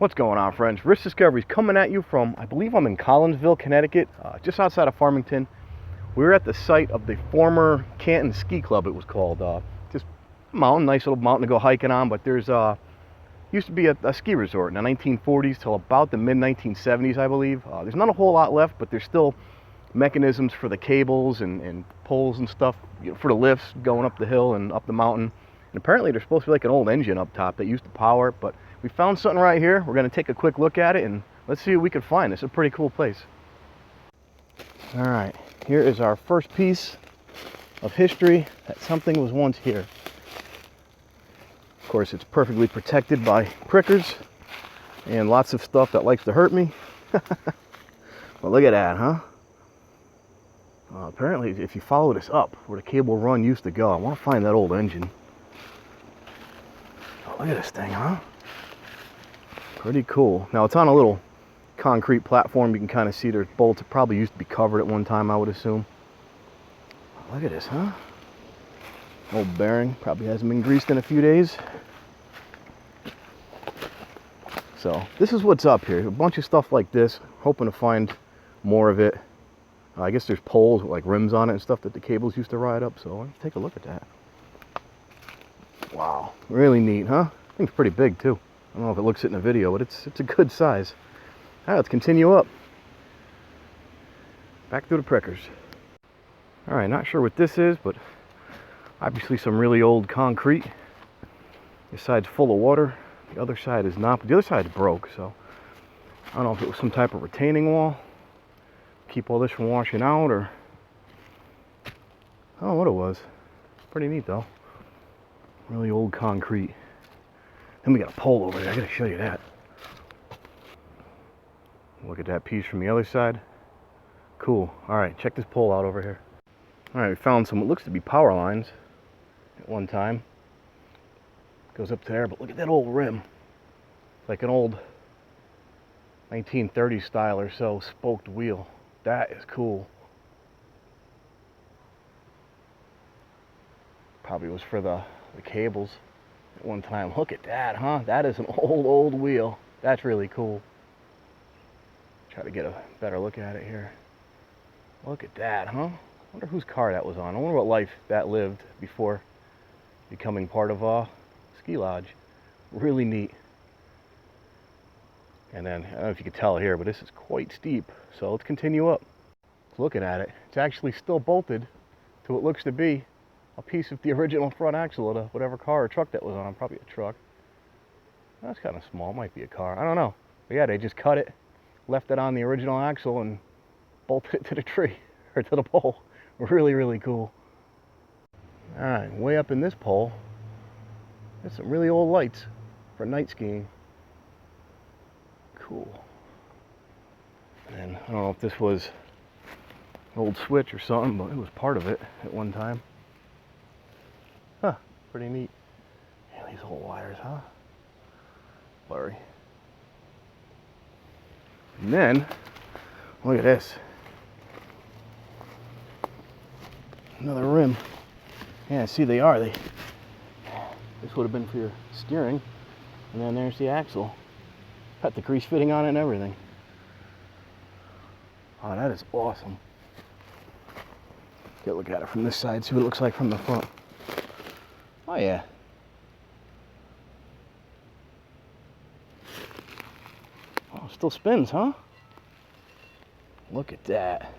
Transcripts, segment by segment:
What's going on, friends? Risk Discovery's coming at you from, I believe I'm in Collinsville, Connecticut, just outside of Farmington. We're at the site of the former Canton Ski Club, it was called. Just a mountain, nice little mountain to go hiking on, but there's used to be a ski resort in the 1940s till about the mid-1970s, I believe. There's not a whole lot left, but there's still mechanisms for the cables and poles and stuff, for the lifts going up the hill and up the mountain. And apparently there's supposed to be like an old engine up top that used to power it, but we found something right here. We're going to take a quick look at it and let's see what we can find. It's a pretty cool place. All right, here is our first piece of history that something was once here. Of course, it's perfectly protected by prickers and lots of stuff that likes to hurt me. But look at that, huh? Apparently, if you follow this up where the cable run used to go, I want to find that old engine. Oh, look at this thing, huh? Pretty cool. Now, it's on a little concrete platform. You can kind of see there's bolts. It probably used to be covered at one time, I would assume. Oh, look at this, huh? Old bearing. Probably hasn't been greased in a few days. So, this is what's up here. A bunch of stuff like this. Hoping to find more of it. I guess there's poles with like rims on it and stuff that the cables used to ride up, so let's take a look at that. Wow, really neat, huh? I think it's pretty big too. I don't know if it looks it in the video, but it's a good size. All right, let's continue up. Back through the prickers. All right, not sure what this is, but obviously some really old concrete. This side's full of water. The other side is not, but the other side's broke, so I don't know if it was some type of retaining wall. Keep all this from washing out, or I don't know what it was. Pretty neat though. Really old concrete. Then we got a pole over there. I gotta show you that. Look at that piece from the other side. Cool. All right, check this pole out over here. All right, we found some what looks to be power lines at one time. Goes up there, but look at that old rim. Like an old 1930s style or so spoked wheel. That is cool. Probably was for the cables at one time. Look at that, huh? That is an old wheel. That's really cool. Try to get a better look at it here. Look at that, huh? I wonder whose car that was on. I wonder what life that lived before becoming part of a ski lodge. Really neat. And then, I don't know if you can tell here, but this is quite steep. So let's continue up. Looking at it, it's actually still bolted to what looks to be a piece of the original front axle of whatever car or truck that was on. Probably a truck. That's kind of small. It might be a car. I don't know. But yeah, they just cut it, left it on the original axle, and bolted it to the tree, or to the pole. Really cool. All right, way up in this pole, there's some really old lights for night skiing. Cool. And I don't know if this was an old switch or something, but it was part of it at one time. Huh, pretty neat. Yeah, these old wires, huh? Blurry. And then, look at this. Another rim. Yeah, see they are. This would have been for your steering. And then there's the axle. Got the grease fitting on it and everything. Oh, that is awesome. Get a look at it from this side, see what it looks like from the front. Oh yeah. Oh, it still spins, huh? Look at that.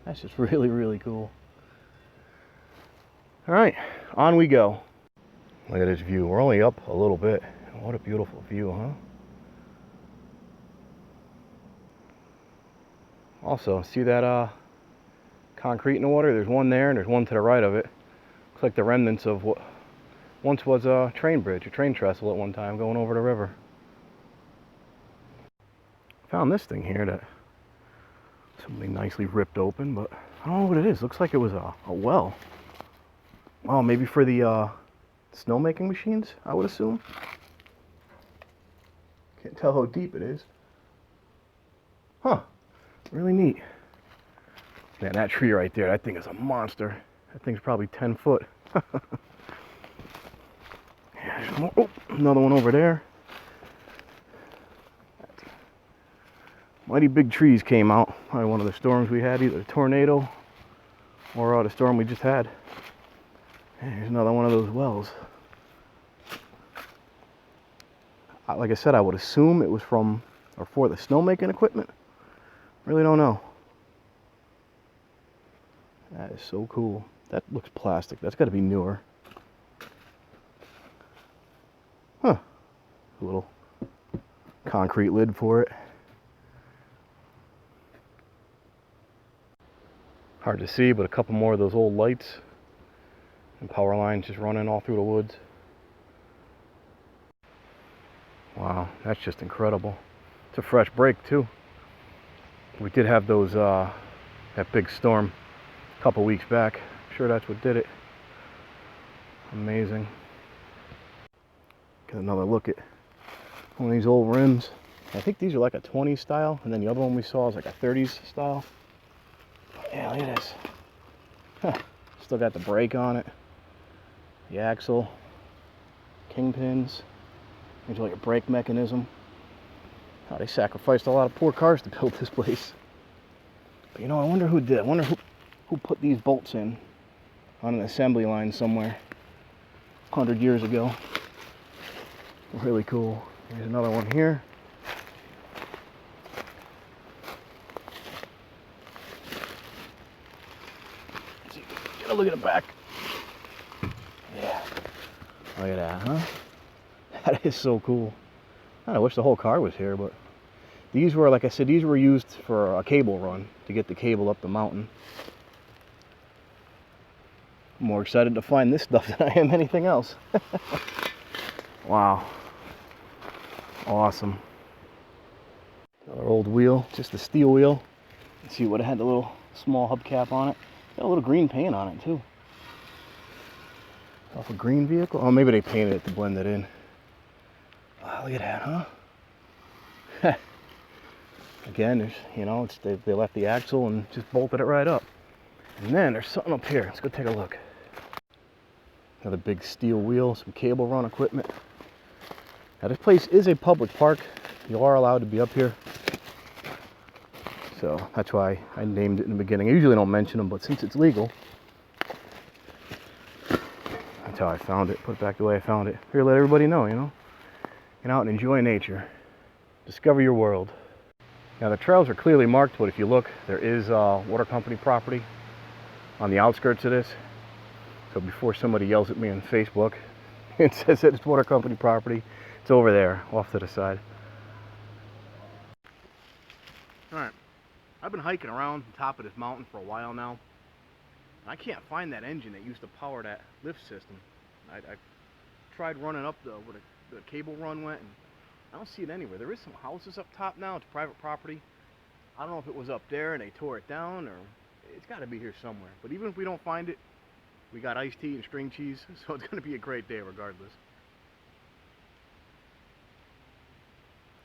That's just really cool. All right, on we go. Look at this view. We're only up a little bit. What a beautiful view, huh? Also, see that concrete in the water? There's one there and there's one to the right of it. Looks like the remnants of what once was a train bridge, a train trestle at one time going over the river. Found this thing here that something nicely ripped open, but I don't know what it is. Looks like it was a well. Oh, maybe for the snowmaking machines, I would assume. Can't tell how deep it is. Huh. Really neat. Man, that tree right there, that thing is a monster. That thing's probably 10 foot. Yeah, there's more. Oh, another one over there. Mighty big trees came out. Probably one of the storms we had, either a tornado or the storm we just had. And here's another one of those wells. Like I said, I would assume it was from or for the snowmaking equipment. Really don't know. That is so cool. That looks plastic. That's got to be newer. Huh. A little concrete lid for it. Hard to see, but a couple more of those old lights and power lines just running all through the woods. Wow, that's just incredible. It's a fresh break too. We did have those that big storm a couple weeks back. I'm sure that's what did it. Amazing. Get another look at one of these old rims. I think these are like a 20s style, and then the other one we saw is like a 30s style. Yeah, look at this. Huh. Still got the brake on it. The axle. Kingpins. There's like a brake mechanism. Oh, they sacrificed a lot of poor cars to build this place. But you know, I wonder who did. I wonder who put these bolts in on an assembly line somewhere 100 years ago. Really cool. Here's another one here. Let's see, get a look at the back. Yeah. Look at that, huh? That is so cool. I wish the whole car was here, but these were, like I said, these were used for a cable run to get the cable up the mountain. I'm more excited to find this stuff than I am anything else. Wow. Awesome. Another old wheel, just a steel wheel. Let's see what it had, the little small hubcap on it. Got a little green paint on it too. Off a green vehicle? Oh, maybe they painted it to blend it in. Wow, look at that, huh? Again, there's, you know, they left the axle and just bolted it right up. And then there's something up here. Let's go take a look. Another big steel wheel, some cable run equipment. Now this place is a public park. You are allowed to be up here. So that's why I named it in the beginning. I usually don't mention them, but since it's legal, that's how I found it. Put it back the way I found it. Here, let everybody know, you know. Get out and enjoy nature. Discover your world. Now the trails are clearly marked, but if you look, there is water company property on the outskirts of this. So before somebody yells at me on Facebook and says that it's water company property, it's over there, off to the side. Alright, I've been hiking around the top of this mountain for a while now. And I can't find that engine that used to power that lift system. I tried running up where the cable run went, and I don't see it anywhere. There is some houses up top now. It's private property. I don't know if it was up there and they tore it down, or it's got to be here somewhere. But even if we don't find it, we got iced tea and string cheese, so it's going to be a great day regardless.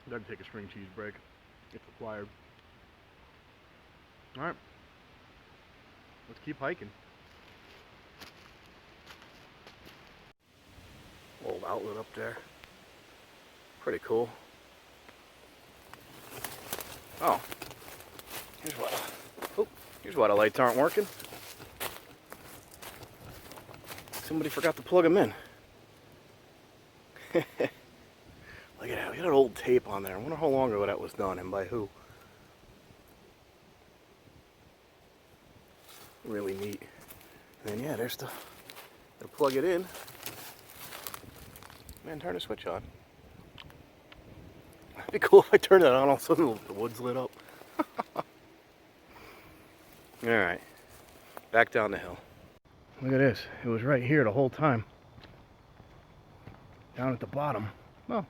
I'd like to take a string cheese break if required. Alright, let's keep hiking. Old outlet up there. Pretty cool. Oh, here's why the lights aren't working. Somebody forgot to plug them in. Look at that. We got an old tape on there. I wonder how long ago that was done and by who. Really neat. And then yeah, there's the plug it in. Man, turn the switch on. It'd be cool if I turned it on, all of a sudden the woods lit up. Alright, back down the hill. Look at this, it was right here the whole time. Down at the bottom. Well,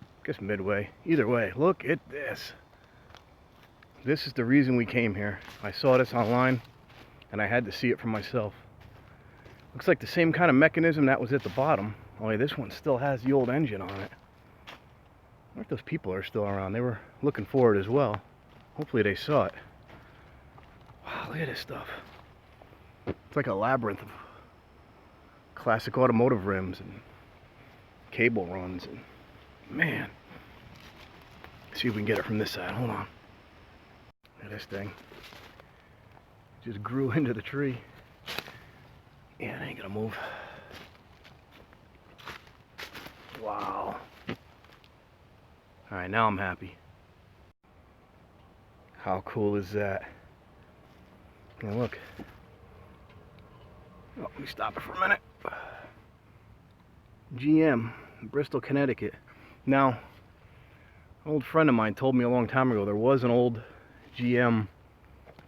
I guess midway. Either way, look at this. This is the reason we came here. I saw this online and I had to see it for myself. Looks like the same kind of mechanism that was at the bottom, only this one still has the old engine on it. I wonder if those people are still around. They were looking for it as well. Hopefully they saw it. Wow, look at this stuff. It's like a labyrinth of classic automotive rims and cable runs. And man, let's see if we can get it from this side. Hold on. at this thing. Just grew into the tree. Yeah, it ain't gonna move. Wow. Alright, now I'm happy. How cool is that? Now look. Oh, let me stop it for a minute. GM, Bristol, Connecticut. Now, an old friend of mine told me a long time ago there was an old GM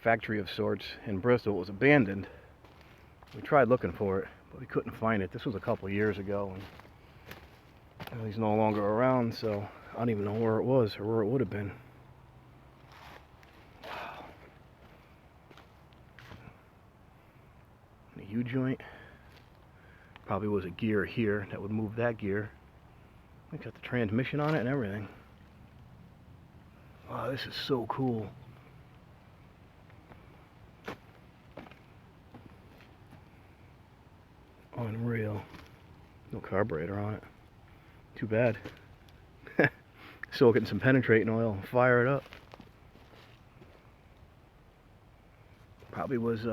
factory of sorts in Bristol. It was abandoned. We tried looking for it, but we couldn't find it. This was a couple years ago, and he's no longer around, so I don't even know where it was or where it would have been. Wow. A U-joint. Probably was a gear here that would move that gear. It's got the transmission on it and everything. Wow, this is so cool. Unreal. No carburetor on it. Too bad. Soak it in some penetrating oil and fire it up. Probably was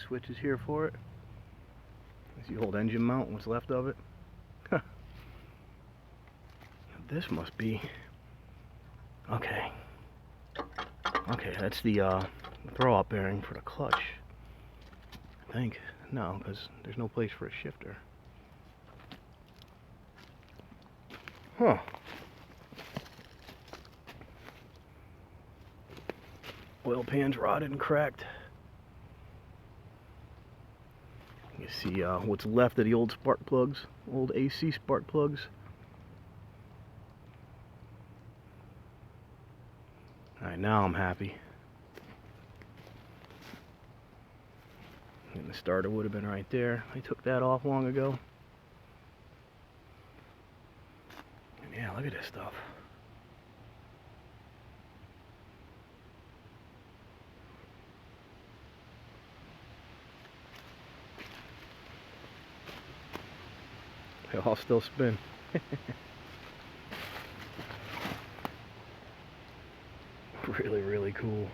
switches here for it. There's the old engine mount, what's left of it. This must be... Okay. Okay, that's the throw-out bearing for the clutch. I think. No, because there's no place for a shifter. Huh. Oil pan's rotted and cracked. You see what's left of the old spark plugs, old AC spark plugs. Alright, now I'm happy. And the starter would have been right there. I took that off long ago. And yeah, look at this stuff. They all still spin. Really, really cool.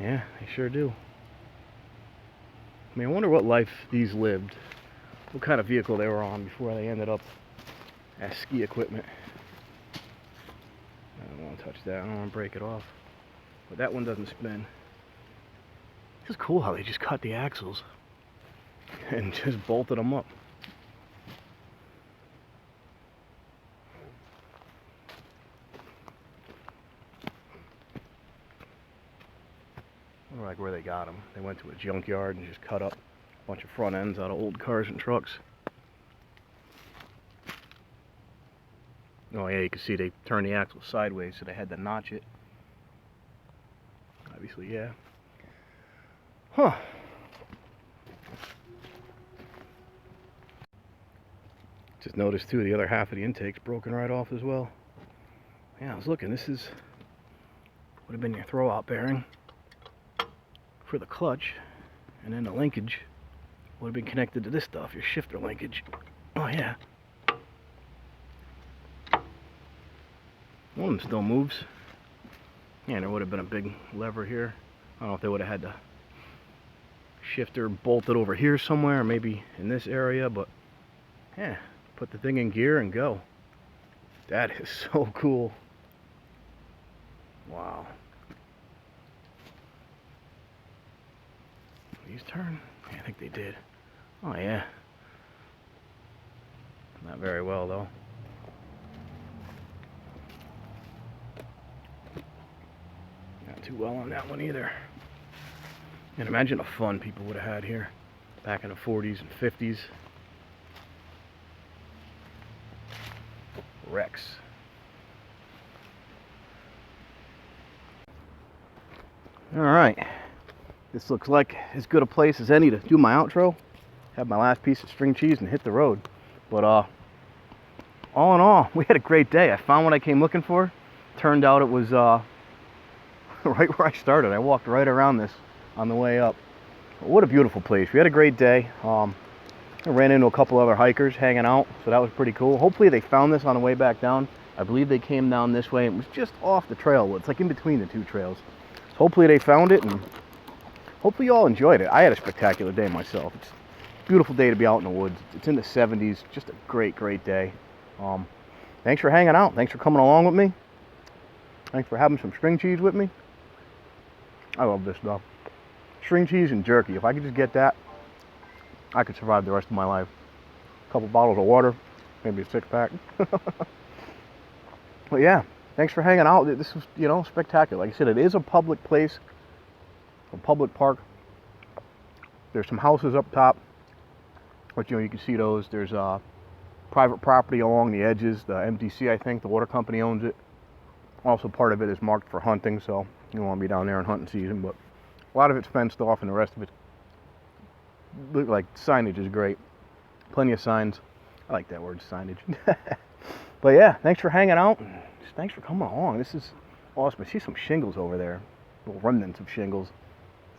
Yeah, they sure do. I mean, I wonder what life these lived. What kind of vehicle they were on before they ended up as ski equipment. I don't want to touch that. I don't want to break it off. But that one doesn't spin. It's cool how they just cut the axles and just bolted them up. Like where they got them. They went to a junkyard and just cut up a bunch of front ends out of old cars and trucks. Oh yeah, you can see they turned the axle sideways, so they had to notch it. Obviously, yeah. Huh. Just noticed too, the other half of the intake's broken right off as well. Yeah, I was looking. This is would have been your throw-out bearing for the clutch, and then the linkage would have been connected to this stuff, your shifter linkage. Oh yeah. One of them still moves. Yeah, there would have been a big lever here. I don't know if they would have had the shifter bolted over here somewhere, or maybe in this area, but yeah, put the thing in gear and go. That is so cool. Wow. These turn? Yeah, I think they did. Oh yeah. Not very well though. Not too well on that one either. And imagine the fun people would have had here back in the 40s and 50s. Rex. Alright. This looks like as good a place as any to do my outro. Have my last piece of string cheese and hit the road. But all in all, we had a great day. I found what I came looking for. Turned out it was right where I started. I walked right around this on the way up. But what a beautiful place. We had a great day. I ran into a couple other hikers hanging out, so that was pretty cool. Hopefully they found this on the way back down. I believe they came down this way. It was just off the trail. It's like in between the two trails. So hopefully they found it, and hopefully you all enjoyed it. I had a spectacular day myself. It's a beautiful day to be out in the woods. It's in the 70s. Just a great, great day. Thanks for hanging out. Thanks for coming along with me. Thanks for having some string cheese with me. I love this stuff. String cheese and jerky. If I could just get that, I could survive the rest of my life. A couple bottles of water, maybe a 6-pack. But yeah, thanks for hanging out. This is, you know, spectacular. Like I said, it is a public place, a public park. There's some houses up top, but you know, you can see those. There's private property along the edges. The MDC, I think, the water company owns it. Also, part of it is marked for hunting, so you don't want to be down there in hunting season. But a lot of it's fenced off, and the rest of it, look like signage is great. Plenty of signs. I like that word, signage. But yeah, thanks for hanging out. Thanks for coming along. This is awesome. I see some shingles over there, little remnants of shingles.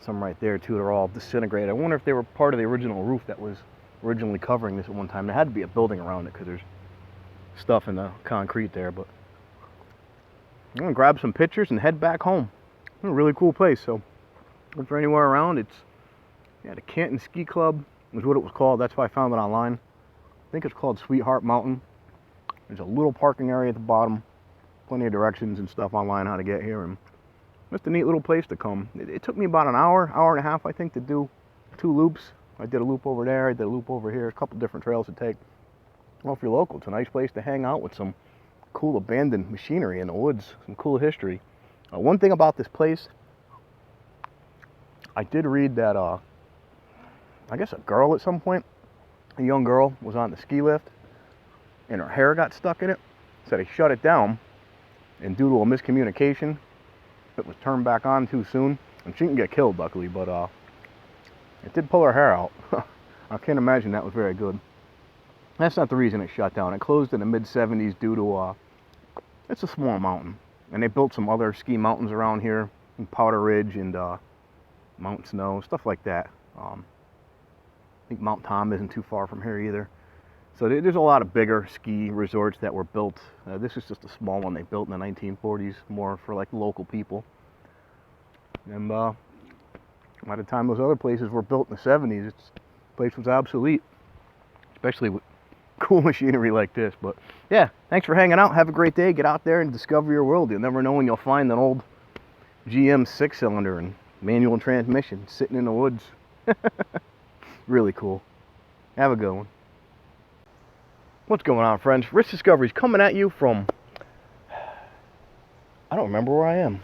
Some right there too. They're all disintegrated. I wonder if they were part of the original roof that was originally covering this at one time. There had to be a building around it because there's stuff in the concrete there. But I'm gonna grab some pictures and head back home. It's a really cool place. So look for anywhere around. It's the Canton Ski Club was what it was called. That's why I found it online. I think it's called Sweetheart Mountain. There's a little parking area at the bottom. Plenty of directions and stuff online how to get here, and just a neat little place to come. It took me about an hour, hour and a half, I think, to do 2 loops. I did a loop over there, I did a loop over here, a couple different trails to take. Well, if you're local, it's a nice place to hang out with some cool abandoned machinery in the woods, some cool history. One thing about this place, I did read that, I guess a girl at some point, a young girl, was on the ski lift, and her hair got stuck in it, so they shut it down, and due to a miscommunication, it was turned back on too soon, and she didn't get killed, luckily, but it did pull her hair out. I can't imagine that was very good. That's not the reason it shut down. It closed in the mid-70s due to, it's a small mountain, and they built some other ski mountains around here, in Powder Ridge and Mount Snow, stuff like that. I think Mount Tom isn't too far from here either. So there's a lot of bigger ski resorts that were built. This is just a small one they built in the 1940s, more for like local people. And by the time those other places were built in the 70s, the place was obsolete, especially with cool machinery like this. But yeah, thanks for hanging out. Have a great day. Get out there and discover your world. You'll never know when you'll find an old GM 6-cylinder and manual transmission sitting in the woods. Really cool. Have a good one. What's going on, friends? Risk Discovery's coming at you from, I don't remember where I am.